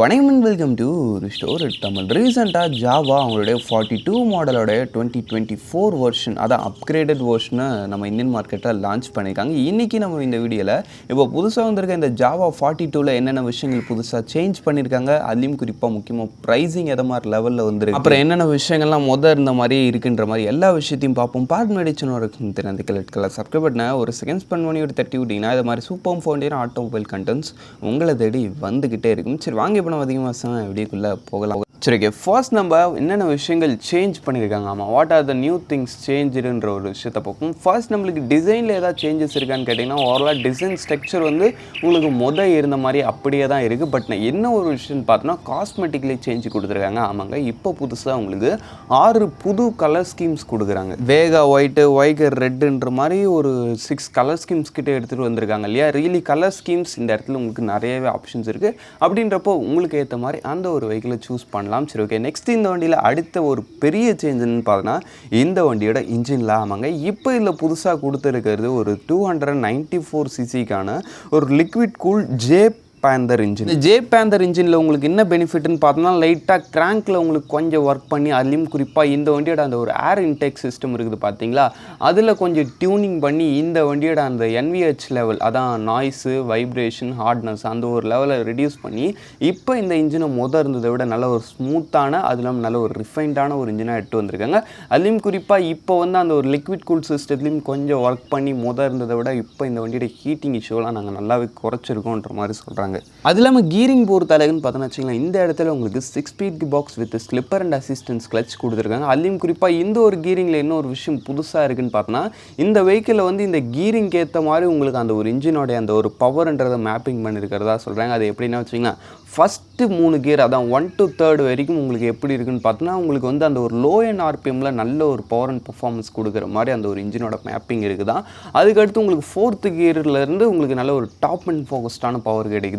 வணக்கம் and welcome to restore Tamil. ரீசெண்டாக Java அவங்களுடைய 42 மாடலோடைய 2024 வெர்ஷன், அதான் அப்கிரேடட் வெர்ஷனை நம்ம இந்தியன் மார்க்கெட்டில் லான்ச் பண்ணியிருக்காங்க. இன்றைக்கி நம்ம இந்த வீடியோவில் இப்போ புதுசாக வந்திருக்க இந்த ஜாவா 42ல் என்னென்ன விஷயங்கள் புதுசாக சேஞ்ச் பண்ணியிருக்காங்க, அதுலேயும் குறிப்பாக முக்கியமாக ப்ரைஸிங் எதை மாதிரி லெவலில் வந்துருக்கு, அப்புறம் என்னென்ன விஷயங்கள்லாம் இருந்த மாதிரி இருக்குன்ற மாதிரி எல்லா விஷயத்தையும் பார்ப்போம். பார்த்து மெடிச்சன் வரைக்கும் தெரியாது கலர் சப்ஸ்கிரைப் பண்ண ஒரு செகண்ட் ஸ்பெண்ட் பண்ணி ஒரு தட்டி விட்டிங்கன்னா இது மாதிரி சூப்பர் ஃபோண்டியர் ஆட்டோமொபைல் கண்டென்ட்ஸ் உங்களை தேடி வந்துக்கிட்டே இருக்கும். சரி வாங்க இப்போ நம்ம அதிகமாக வீடியோக்குள்ளே போகலாம். சரி ஓகே, ஃபர்ஸ்ட் நம்ம என்னென்ன விஷயங்கள் சேஞ்ச் பண்ணியிருக்காங்க, ஆமாம் what are the new things சேஞ்சுன்ற ஒரு விஷயத்தை பார்ப்போம். ஃபர்ஸ்ட் நம்மளுக்கு டிசைனில் ஏதாவது சேஞ்சஸ் இருக்கான்னு கேட்டிங்கன்னா ஓவரால் டிசைன் ஸ்ட்ரக்சர் உங்களுக்கு இருந்த மாதிரி அப்படியே தான் இருக்குது. பட் என்ன ஒரு விஷயம்னு பார்த்தோன்னா காஸ்மெட்டிக்லி சேஞ்ச் கொடுத்துருக்காங்க. ஆமாங்க, இப்போ புதுசாக உங்களுக்கு 6 புது கலர் ஸ்கீம்ஸ் கொடுக்குறாங்க. வேகா ஒயிட்டு, வைகர் ரெட்டுன்ற மாதிரி ஒரு 6 கலர் ஸ்கீம்ஸ் கிட்டே எடுத்துகிட்டு வந்திருக்காங்க இல்லையா. ரியலி கலர் ஸ்கீம்ஸ் இந்த இடத்துல உங்களுக்கு நிறையவே ஆப்ஷன்ஸ் இருக்குது. அப்படின்றப்போ உங்களுக்கு ஏற்ற மாதிரி அந்த ஒரு வெஹிக்கிளை சூஸ் பண்ணலாம். சரி ஓகே, நெக்ஸ்ட் இந்த வண்டியில் அடுத்த ஒரு பெரிய சேஞ்சுன்னு பார்த்தோன்னா இந்த வண்டியோட இன்ஜினில். ஆமாங்க, இப்போ இதில் புதுசாக கொடுத்துருக்கிறது ஒரு 294 சிசிக்கான ஒரு liquid cool J panther engine. இந்த ஜே பேந்தர் இன்ஜினில் உங்களுக்கு என்ன பெனிஃபிட்னு பார்த்தோம்னா லைட்டாக கிராங்கில் உங்களுக்கு கொஞ்சம் ஒர்க் பண்ணி, அதுலேயும் குறிப்பாக இந்த வண்டியோட அந்த ஒரு ஏர் இன்டேக் சிஸ்டம் இருக்குது பார்த்தீங்களா, அதில் கொஞ்சம் டியூனிங் பண்ணி இந்த வண்டியோட அந்த NVH லெவல், அதான் நாய்ஸு, வைப்ரேஷன், ஹார்ட்னஸ் அந்த ஒரு லெவலை ரெடியூஸ் பண்ணி இப்போ இந்த இன்ஜினை இருந்ததை விட நல்ல ஒரு ஸ்மூத்தான, அது இல்லாமல் நல்ல ஒரு ரிஃபைண்டான ஒரு இன்ஜினாக எடுத்து வந்திருக்காங்க. அதுலேயும் குறிப்பாக இப்போ அந்த ஒரு லிக்விட் கூல் சிஸ்டத்துலேயும் கொஞ்சம் ஒர்க் பண்ணி இருந்ததை விட இப்போ இந்த வண்டியோட ஹீட்டிங் இஷ்யூலாம் நாங்கள் நல்லாவே குறைச்சிருக்கோன்ற மாதிரி சொல்கிறாங்க. அது இல்லாமல் கீரிங் பொறுத்த அளவுன்னு பார்த்தோன்னா வச்சுக்கலாம், இந்த இடத்துல உங்களுக்கு 6 speed box with slipper and assistance clutch கொடுத்துருக்காங்க. அதுலேயும் குறிப்பாக இந்த ஒரு கீரிங்கில் என்ன ஒரு விஷயம் புதுசாக இருக்குன்னு பார்த்தோன்னா, இந்த வெஹிக்கிளில் இந்த கீரிங்க்கு ஏற்ற மாதிரி உங்களுக்கு அந்த ஒரு இன்ஜினோடைய அந்த ஒரு பவர்ன்றதை மேப்பிங் பண்ணியிருக்கிறதா சொல்கிறாங்க. அது எப்படின்னா வச்சிங்கன்னா, ஃபஸ்ட்டு 3 கியர், அதான் 1 to 3rd வரைக்கும் உங்களுக்கு எப்படி இருக்குன்னு பார்த்தோன்னா, உங்களுக்கு அந்த ஒரு லோ அண்ட் RPMல நல்ல ஒரு பவர் அண்ட் பர்ஃபார்மன்ஸ் கொடுக்குற மாதிரி அந்த ஒரு இன்ஜினோட மேப்பிங் இருக்குது. அதுக்கடுத்து உங்களுக்கு 4th கியர்லேருந்து உங்களுக்கு நல்ல ஒரு டாப் அண்ட் ஃபோக்கஸ்டான பவர் கிடைக்குது.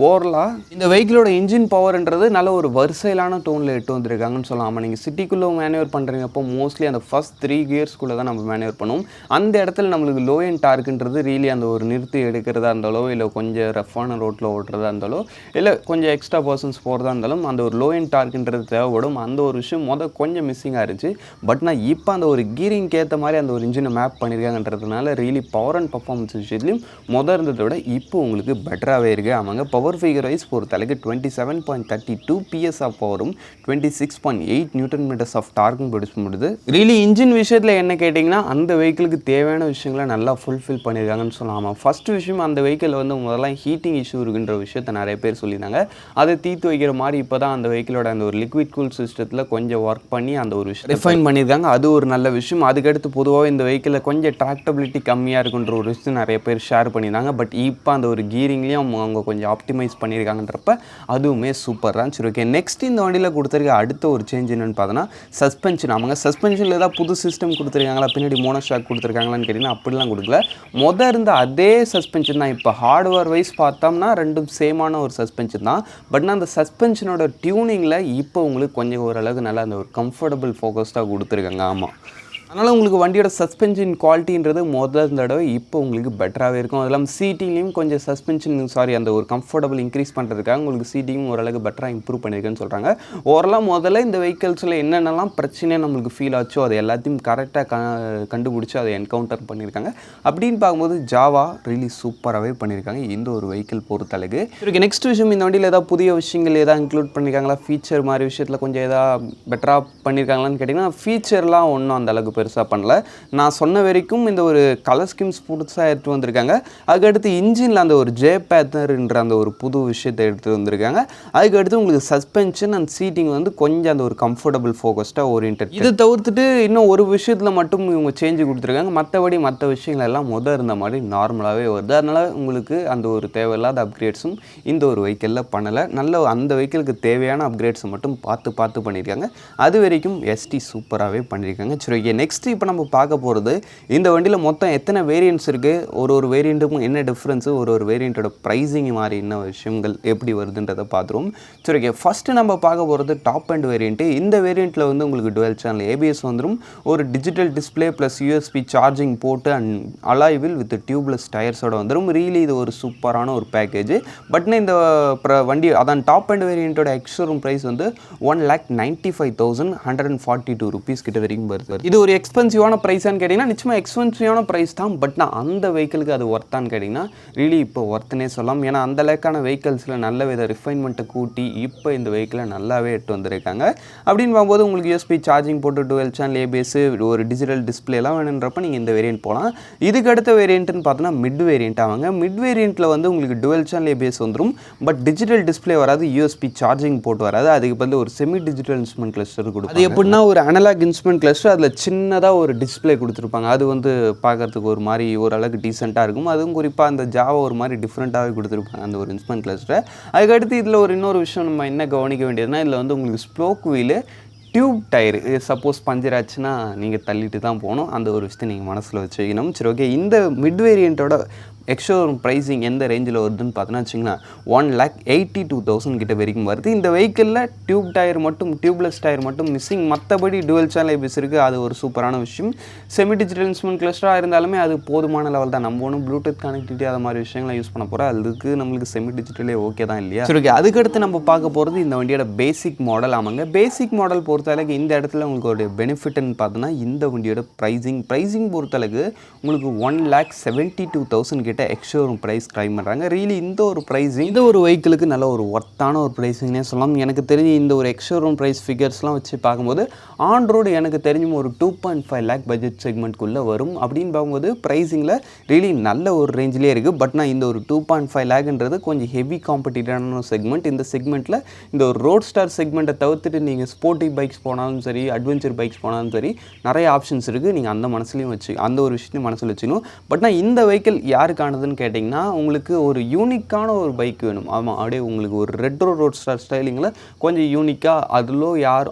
ஓவரலாக இந்த வெஹிக்கிளோட இன்ஜின் பவர்ன்றது நல்ல ஒரு வரிசையிலான டோனில் எட்டு வந்திருக்காங்கன்னு சொல்லலாம். நீங்கள் சிட்டிக்குள்ளே மேனுவர் பண்ணுறீங்கப்போ மோஸ்ட்லி அந்த ஃபஸ்ட் 3 கியர்ஸ்குள்ளே தான் நம்ம மேனுவர் பண்ணுவோம். அந்த இடத்துல நம்மளுக்கு லோ அண்ட் டார்க்குன்றது ரியலி அந்த ஒரு நிறுத்தி எடுக்கிறதா இருந்தாலோ, இல்லை கொஞ்சம் ரஃப்பான ரோட்டில் ஓட்டுறதா இருந்தாலோ, இல்லை கொஞ்சம் எக்ஸ்ட்ரா பர்சன்ஸ் போகிறதா இருந்தாலும் அந்த ஒரு லோ அண்ட் டார்க்குன்றது தேவைப்படும். அந்த ஒரு விஷயம் கொஞ்சம் மிஸ்ஸிங்காக இருந்துச்சு. பட் நான் இப்போ அந்த ஒரு கீரிங்க்கு ஏற்ற மாதிரி அந்த ஒரு இன்ஜினை மேப் பண்ணியிருக்காங்கன்றதுனால ரியலி பவர் அண்ட் பர்ஃபார்மன்ஸ் விஷயத்துலையும் இருந்ததை விட இப்போ உங்களுக்கு பெட்டராகவே இருக்குது. ஆமாங்க, பவர் ஃபிகர் வைஸ் பொறுத்தளவுக்கு 27.32 PS ஆஃப் பவரும் 26.8 Nm ஆஃப் டார்க்கும் ப்ரொடியூஸ் பண்ணுது. ரியலி இன்ஜின் விஷயத்தில் என்ன கேட்டிங்கன்னா, அந்த வெஹிக்கிளுக்கு தேவையான விஷயங்களை நல்லா ஃபுல்ஃபில் பண்ணியிருக்காங்கன்னு சொல்லலாம். ஃபஸ்ட்டு விஷயம், அந்த வெஹிக்கிளில் முதல்ல ஹீட்டிங் இஷ்யூ இருக்குன்ற விஷயத்தை நிறைய பேர் சொல்லியிருந்தாங்க. அதை தீர்த்து வைக்கிற மாதிரி இப்போ தான் அந்த வெஹிக்கிளோட அந்த ஒரு லிக்விட் கூல் சிஸ்டத்தில் கொஞ்சம் ஒர்க் பண்ணி அந்த ஒரு விஷயம் ரிஃபைன் பண்ணியிருக்காங்க. அது ஒரு நல்ல விஷயம். அதுக்கடுத்து பொதுவாக இந்த வெஹிக்கிளில் கொஞ்சம் ட்ராக்டபிலிட்டி கம்மியாக இருக்குன்ற ஒரு விஷயம் நிறைய பேர் ஷேர் பண்ணியிருந்தாங்க. பட் இப்போ அந்த ஒரு கீரிங்லேயும் அவங்க கொஞ்சம் ஆப்டிமைஸ் பண்ணியிருக்காங்கன்றப்ப அதுவுமே சூப்பர் தான். சரி ஓகே, நெக்ஸ்ட் இந்த வண்டியில் கொடுத்துருக்க அடுத்த ஒரு சேஞ்ச் என்னென்னு பார்த்தோன்னா சஸ்பென்ஷன். ஆமாங்க, சஸ்பென்ஷனில் ஏதாவது புது சிஸ்டம் கொடுத்துருக்காங்களா, பின்னாடி மோனோஷாக் கொடுத்துருக்காங்களான்னு கேட்டிங்கன்னா அப்படிலாம் கொடுக்கல. இருந்த அதே சஸ்பென்ஷன் தான். இப்போ ஹார்ட்வேர் வைஸ் பார்த்தோம்னா ரெண்டும் சேமான ஒரு சஸ்பென்ஷன் தான். பட் அந்த சஸ்பென்ஷனோட டியூனிங்கில் இப்போ உங்களுக்கு கொஞ்சம் ஓரளவுக்கு நல்லா அந்த ஒரு கம்ஃபர்டபுள் ஃபோக்கஸ்டாக கொடுத்துருக்காங்க. ஆமாம், அதனால் உங்களுக்கு வண்டியோட சஸ்பென்ஷன் குவாலிட்டின்றது தடவை இப்போ உங்களுக்கு பெட்டராகவே இருக்கும். அது இல்லாமல் சீட்டிங்லேயும் கொஞ்சம் அந்த ஒரு கம்ஃபர்டபுள் இன்க்ரீஸ் பண்ணுறதுக்காக உங்களுக்கு சீட்டிங்கும் ஓரளவுக்கு பெட்டராக இம்ப்ரூவ் பண்ணியிருக்குன்னு சொல்கிறாங்க. ஓவரலாக முதல்ல இந்த வெஹிக்கிள்ஸில் என்னென்னலாம் பிரச்சனையாக நம்மளுக்கு ஃபீல் ஆச்சோ அது எல்லாத்தையும் கரெக்டாக கண்டுபிடிச்சி அதை என்கவுண்டர் பண்ணியிருக்காங்க. அப்படின்னு பார்க்கும்போது ஜாவா ரியலி சூப்பராகவே பண்ணியிருக்காங்க இந்த ஒரு வெஹிக்கிள் பொறுத்தளவுக்கு. ஓகே, நெக்ஸ்ட் விஷயம், இந்த வண்டியில் ஏதாவது புதிய விஷயங்கள் ஏதாவது இன்க்ளூட் பண்ணியிருக்காங்களா, ஃபீச்சர் மாதிரி விஷயத்தில் கொஞ்சம் ஏதாவது பெட்டராக பண்ணியிருக்காங்களான்னு கேட்டிங்கன்னா ஃபீச்சர்லாம் ஒன்றும் அந்தளவுக்கு பெருசாக பண்ணல. நான் சொன்ன வரைக்கும் இந்த ஒரு கலர் ஸ்கீம்ஸ் புதுசாக எடுத்து வந்திருக்காங்க. அதுக்கடுத்து இன்ஜினில் அந்த ஒரு ஜே பேத்தர்ன்ற அந்த ஒரு புது விஷயத்தை எடுத்து வந்திருக்காங்க. அதுக்கடுத்து உங்களுக்கு சஸ்பென்ஷன் அண்ட் சீட்டிங் கொஞ்சம் அந்த ஒரு கம்ஃபர்டபுள் ஃபோக்கஸ்டாக ஓரியன்டட். இது தவிர்த்துட்டு இன்னும் ஒரு விஷயத்தில் மட்டும் இவங்க சேஞ்சு கொடுத்துருக்காங்க. மற்றபடி மற்ற விஷயங்கள் எல்லாம் இருந்த மாதிரி நார்மலாகவே வருது. அதனால் உங்களுக்கு அந்த ஒரு தேவையில்லாத அப்கிரேட்ஸும் இந்த ஒரு வெஹிக்கிளில் பண்ணலை. நல்ல அந்த வெஹிக்கிளுக்கு தேவையான அப்கிரேட்ஸை மட்டும் பார்த்து பண்ணியிருக்காங்க. அது வரைக்கும் ST சூப்பராகவே பண்ணியிருக்காங்க. சரி ஓகே, நெக்ஸ்ட் இப்போ நம்ம பார்க்க போகிறது இந்த வண்டியில் மொத்தம் எத்தனை வேரியன்ட்ஸ் இருக்குது, ஒரு வேரியண்ட்டுக்கும் என்ன டிஃப்ரென்ஸு, ஒரு வேரியண்ட்டோட ப்ரைஸிங் மாதிரி என்ன விஷயங்கள் எப்படி வருதுன்றதை பார்த்துருவோம். சரி, ஓகே. ஃபஸ்ட்டு நம்ம பார்க்க போகிறது டாப் அண்ட் வேரியண்ட்டு. இந்த வேரியண்ட்டில் வந்து உங்களுக்கு டுவெல் சேனல் ஏபிஎஸ் வந்துடும், ஒரு digital display plus USB charging போட்டு and alloy wheel with tubeless டயர்ஸோட வந்துடும். ரியலி இது ஒரு சூப்பரான ஒரு பேக்கேஜ். பட் இந்த வண்டி அதான் டாப் அண்ட் வேரியண்ட்டோட எக்ஸ்ஷோரூம் ப்ரைஸ் வந்து 1,95,142 rupees கிட்ட வரைக்கும் வருது. இது ஒரு எக்ஸ்பென்சிவான ப்ரைஸான்னு கேட்டிங்கன்னா நிச்சயமாக எக்ஸ்பென்சிவான ப்ரைஸ் தான். பட் நான் அந்த வெஹிக்கிளுக்கு அது ஒர்த்தான்னு கேட்டிங்கன்னா ரியலி இப்போ ஒர்த்துனே சொல்லலாம். ஏன்னா அந்த அளவுக்கான வெஹிக்கிள்ஸில் நல்ல வித ரிஃபைன்மெண்ட்டை கூட்டி இப்போ இந்த வெஹிக்கிளை நல்லாவே எட்டு வந்திருக்காங்க. அப்படின்னு பார்க்கும்போது உங்களுக்கு யூஎஸ்பி சார்ஜிங் போட்டு டுவெல் சேனல் ஏபிஎஸ் ஒரு டிஜிட்டல் டிஸ்பிளேலாம் வேணுன்றப்ப நீங்கள் இந்த வேரியண்ட் போகலாம். இதுக்கு அடுத்த வேரியண்ட்டுன்னு பார்த்தோன்னா மிட் வேரியண்ட் ஆவாங்க. மிட் வேரியண்ட்டில் வந்து உங்களுக்கு டுவெல் சேனல் ஏபிஎஸ் வந்துடும், பட் டிஜிட்டல் டிஸ்பிளே வராது, யூஎஸ்பி சார்ஜிங் போட்டு வராது. அதுக்கு பதில் ஒரு செமி டிஜிட்டல் இன்ஸ்ட்ருமெண்ட் கிளஸ்டர் கொடுக்கும். அது எப்படின்னா ஒரு அனலாக் இன்ஸ்ட்ருமெண்ட் கிளஸ்டர், அதில் சின்னதாக ஒரு டிஸ்பிளே கொடுத்துருப்பாங்க. அது வந்து பார்க்குறதுக்கு ஒரு மாதிரி ஓரளவுக்கு டீசெண்டாக இருக்கும். அதுவும் குறிப்பாக அந்த ஜாவா ஒரு மாதிரி டிஃப்ரெண்ட்டாகவே கொடுத்துருப்பாங்க அந்த ஒரு இன்ஸ்ட்ருமெண்ட் கிளஸ்டரை. அதுக்கடுத்து இதில் இன்னொரு விஷயம் நம்ம என்ன கவனிக்க வேண்டியதுன்னா, இதில் வந்து உங்களுக்கு spoke wheel, tube tyre, suppose puncture ஆச்சுன்னா நீங்கள் தள்ளிட்டு தான் போகணும். அந்த ஒரு விஷயத்தை நீங்கள் மனசில் வச்சு வைக்கணும். சரி, ஓகே. இந்த மிட் வேரியண்ட்டோட எக்ஸ்ஷோரூம் ப்ரைஸிங் எந்த ரேஞ்சில் வருதுன்னு பார்த்தோன்னா வச்சிங்களேன் 1,82,000 கிட்ட வரைக்கும் வருது. இந்த வெஹிக்கிளில் டியூப் டயர் மட்டும், டியூப்லெஸ் டயர் மட்டும் மிஸ்ஸிங். மற்றபடி டுவெல் சேனல் ஏபிஎஸ் இருக்குது, அது ஒரு சூப்பரான விஷயம். செமி டிஜிட்டல் இன்ஸ்ட்ருமெண்ட் கிளஸ்டராக இருந்தாலுமே அது போதுமான லெவல் தான். நம்ம ஒன்றும் ப்ளூடூத் கனெக்டிவிட்டி அது மாதிரி விஷயங்களை யூஸ் பண்ண போகிறோம். அதுக்கு நம்மளுக்கு செமி டிஜிட்டலே ஓகே தான் இல்லையா? சரி, ஓகே. அதுக்கடுத்து நம்ம பார்க்க போகிறது இந்த வண்டியோட பேசிக் மாடல். ஆமாங்க, பேசிக் மாடல் பொறுத்தளவுக்கு இந்த இடத்துல உங்களுக்கு ஒரு பெனிஃபிட்னு பார்த்தோன்னா இந்த வண்டியோட ப்ரைஸிங் பொறுத்தளவுக்கு உங்களுக்கு 1,72,000 கிட்ட எக்ஸ்ஷோரூம் ப்ரைஸ் ட்ரை பண்ணுறாங்க. ரியலி இந்த ஒரு ப்ரைஸிங் இந்த ஒரு வெஹிக்கிளுக்கு நல்ல ஒரு ஒர்த்தான ஒரு ப்ரைஸிங்னே சொல்லலாம். எனக்கு தெரிஞ்சு இந்த ஒரு எக்ஸ்ஷோரூம் ப்ரைஸ் ஃபிகர்ஸ்லாம் வச்சு பார்க்கும்போது ஆன் ரோடு எனக்கு தெரிஞ்சும் ஒரு 2.5 lakh பட்ஜெட் செக்மெண்ட்குள்ளே வரும். அப்படின்னு பார்க்கும்போது ப்ரைஸிங்கில் ரியலி நல்ல ஒரு ரேஞ்சிலே இருக்குது. பட் நான் இந்த ஒரு 2.5 lakhன்றது கொஞ்சம் ஹெவி காம்படிட்டிவான செக்மெண்ட். இந்த செக்மெண்ட்டில் இந்த ஒரு ரோட் ஸ்டார் செக்மெண்ட்டை தவிர்த்துட்டு நீங்கள் ஸ்போர்ட்டிவ் பைக்ஸ் போனாலும் சரி, அட்வென்ச்சர் பைக்ஸ் போனாலும் சரி, நிறைய ஆப்ஷன்ஸ் இருக்குது. நீங்கள் அந்த மனசுலையும் வச்சு அந்த ஒரு விஷயத்தையும் மனசில் வச்சுக்கணும். பட் நான் இந்த வெஹிக்கிள் யாருக்கானதுன்னு கேட்டிங்கன்னா, உங்களுக்கு ஒரு யூனிக்கான ஒரு பைக் வேணும். ஆமாம், அப்படியே உங்களுக்கு ஒரு ரெட்ரோ ரோட் ஸ்டார் ஸ்டைலிங்கில் கொஞ்சம் யூனிக்காக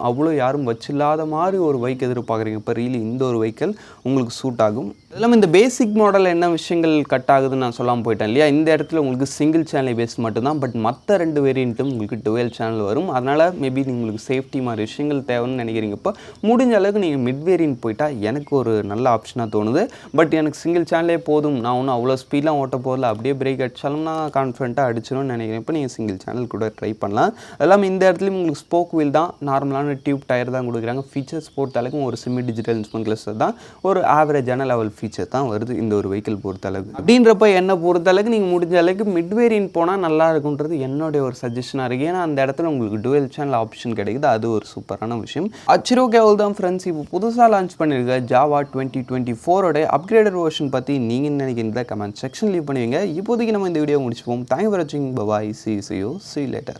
அவ்வளோ யாரும் வச்சில்லாத மாதிரி ஒரு பைக் எதிர்பார்க்குறீங்க. இப்போ ரியலி இந்த ஒரு வெஹிக்கிள் உங்களுக்கு சூட் ஆகும். இதெல்லாம் இந்த பேசிக் மாடலில் என்ன விஷயங்கள் கட் ஆகுதுன்னு நான் சொல்லாமல் போயிட்டேன் இல்லையா? இந்த இடத்துல உங்களுக்கு சிங்கிள் சேனல் பேஸ் மட்டும்தான். பட் மற்ற ரெண்டு வேரியண்ட்டும் உங்களுக்கு டுவெல் சேனல் வரும். அதனால் மேபி உங்களுக்கு சேஃப்டி மாதிரி விஷயங்கள் தேவைன்னு நினைக்கிறீங்க. இப்போ முடிஞ்ச அளவுக்கு நீங்கள் மிட் வேரியண்ட் போயிட்டால் எனக்கு ஒரு நல்ல ஆப்ஷனாக தோணுது. பட் எனக்கு சிங்கிள் சேனலே போதும், நான் ஒன்றும் அவ்வளோ ஸ்பீட்லாம் ஓட்ட போதில், அப்படியே பிரேக் அடித்தாலும் நான் கான்ஃபிடென்ட்டாக அடிச்சிடும்னு நினைக்கிறேன். இப்போ நீங்கள் சிங்கிள் சேனல் கூட ட்ரை பண்ணலாம். அதெல்லாம் இந்த இடத்துலையும் உங்களுக்கு ஸ்போக் வீல் தான், நார்மலான டியூப் டயர் தான் கொடுக்குறாங்க. ஃபீச்சர்ஸ் பொறுத்தளவுக்கு ஒரு செமி டிஜிட்டல் இன்ஸ்ட்ருமெண்ட் கிளஸ்டர் தான், ஒரு ஆவரேஜான லெவல் ஃபீச்சர் தான் வருது இந்த ஒரு வெஹிக்கிள் பொறுத்தளவுக்கு. அப்படின்றப்ப என்ன பொறுத்தளவுக்கு நீங்கள் முடிஞ்ச அளவுக்கு மிட் வேரியன்ட் போனால் நல்லா இருக்குன்றது என்னுடைய ஒரு சஜஷனாக இருக்குது. ஏன்னா அந்த இடத்துல உங்களுக்கு டுவெல் சேனல் ஆப்ஷன் கிடைக்குது, அது ஒரு சூப்பரான விஷயம். சரி, ஓகே. அவ்வளோ தான் ஃப்ரெண்ட்ஸ். இப்போ புதுசாக லான்ச் பண்ணியிருக்க ஜாவா 2024 அப்கிரேடட் வெர்ஷன் பற்றி நீங்கள் நினைக்கிறத கமெண்ட் செக்ஷன் லீவ் பண்ணுவீங்க. இப்போதைக்கு நம்ம இந்த வீடியோ முடிச்சுப்போம். தேங்க்யூ ஃபார் வாட்சிங். பை. See you later.